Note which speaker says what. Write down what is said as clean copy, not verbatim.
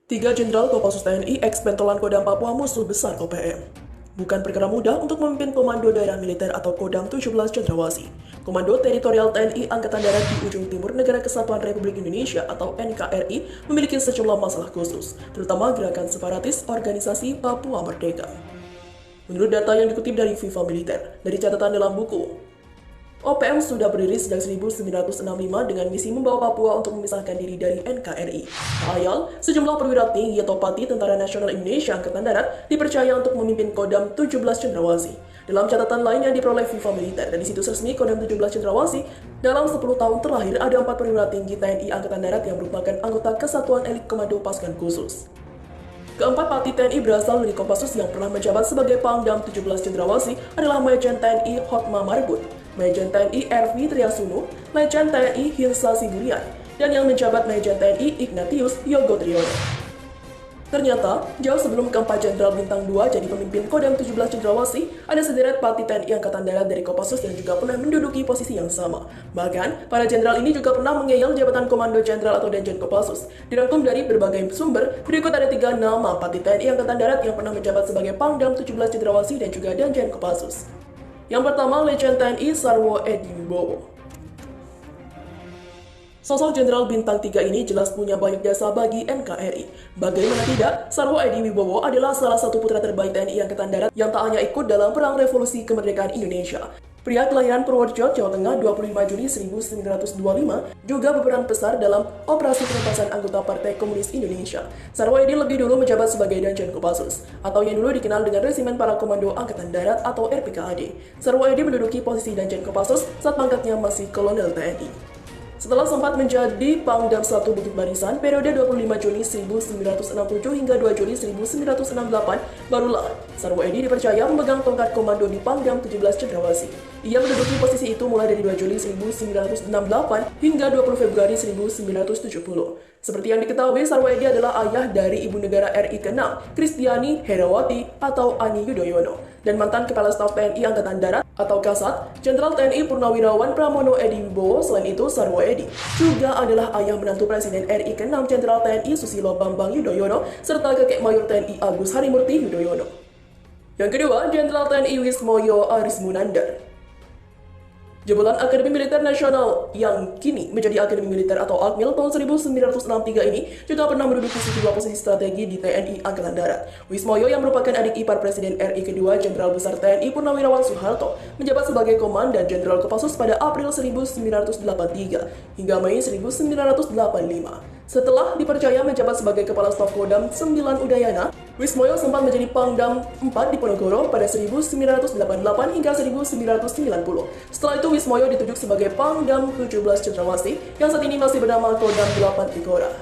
Speaker 1: Tiga Jenderal Kopassus TNI ex-Pentolan Kodam Papua musuh besar OPM. Bukan perkara mudah untuk memimpin Komando Daerah Militer atau Kodam 17 Cendrawasih. Komando Teritorial TNI Angkatan Darat di ujung timur Negara Kesatuan Republik Indonesia atau NKRI memiliki sejumlah masalah khusus, terutama gerakan separatis organisasi Papua Merdeka. Menurut data yang dikutip dari Viva Militer, dari catatan dalam buku, OPM sudah berdiri sejak 1965 dengan misi membawa Papua untuk memisahkan diri dari NKRI. Ayal, sejumlah perwira tinggi atau Pati Tentara Nasional Indonesia Angkatan Darat dipercaya untuk memimpin Kodam 17 Cendrawasih. Dalam catatan lain yang diperoleh Viva Militer dari situs resmi Kodam 17 Cendrawasih, dalam 10 tahun terakhir ada 4 perwira tinggi TNI Angkatan Darat yang merupakan anggota Kesatuan Elit Komando Pasukan Khusus. Keempat Pati TNI berasal dari Kopassus yang pernah menjabat sebagai Pangdam 17 Cendrawasih adalah Majen TNI Hotma Marbut, Majen TNI Ervi Triasunu, Majen TNI Hilsa Sigurian, dan yang menjabat Majen TNI Ignatius Yogo Triyono. Ternyata, jauh sebelum keempat Jenderal Bintang 2 jadi pemimpin Kodam 17 Cendrawasih, ada sederet Pati TNI Angkatan Darat dari Kopassus yang juga pernah menduduki posisi yang sama. Bahkan, para jenderal ini juga pernah mengeyel jabatan Komando Jenderal atau Danjen Kopassus. Dirangkum dari berbagai sumber, berikut ada 3 nama Pati TNI Angkatan Darat yang pernah menjabat sebagai Pangdam 17 Cendrawasih dan juga Danjen Kopassus. Yang pertama, Letjen TNI Sarwo Edi Wibowo. Sosok Jenderal Bintang 3 ini jelas punya banyak jasa bagi NKRI. Bagaimana tidak, Sarwo Edi Wibowo adalah salah satu putra terbaik TNI Angkatan Darat yang tak hanya ikut dalam Perang Revolusi Kemerdekaan Indonesia. Pria kelahiran Purworejo, Jawa Tengah 25 Juni 1925 juga berperan besar dalam operasi pelepasan anggota Partai Komunis Indonesia. Sarwo Edi lebih dulu menjabat sebagai Danjen Kopassus, atau yang dulu dikenal dengan Resimen Para Komando Angkatan Darat atau RPKAD. Sarwo Edi menduduki posisi Danjen Kopassus saat pangkatnya masih Kolonel TNI. Setelah sempat menjadi Pangdam 1 Bukit Barisan periode 25 Juni 1967 hingga 2 Juli 1968, barulah Sarwo Edi dipercaya memegang tongkat komando di Pangdam 17 Cendrawasih. Ia menduduki posisi itu mulai dari 2 Juli 1968 hingga 20 Februari 1970. Seperti yang diketahui, Sarwo Edi adalah ayah dari Ibu Negara RI ke-6, Kristiani Herawati atau Ani Yudhoyono, dan mantan Kepala Staf TNI Angkatan Darat atau Kasat, Jenderal TNI Purnawirawan Pramono Edi Wibowo. Selain itu, Sarwo Edi juga adalah ayah menantu Presiden RI ke-6 Jenderal TNI Susilo Bambang Yudhoyono serta kakek Mayor TNI Agus Harimurti Yudhoyono. Yang kedua, Jenderal TNI Wismoyo Arismunandar. Jabatan Akademi Militer Nasional yang kini menjadi Akademi Militer atau Akmil tahun 1963 ini juga pernah menduduki sejumlah posisi strategi di TNI Angkatan Darat. Wismoyo yang merupakan adik ipar Presiden RI kedua Jenderal Besar TNI Purnawirawan Soeharto menjabat sebagai Komandan Jenderal Kopassus pada April 1983 hingga Mei 1985. Setelah dipercaya menjabat sebagai Kepala Staf Kodam 9 Udayana, Wismoyo sempat menjadi Pangdam 4 di Ponorogo pada 1988 hingga 1990. Setelah itu Wismoyo ditunjuk sebagai Pangdam 17 Cendrawasih yang saat ini masih bernama Kodam 8 Trikora.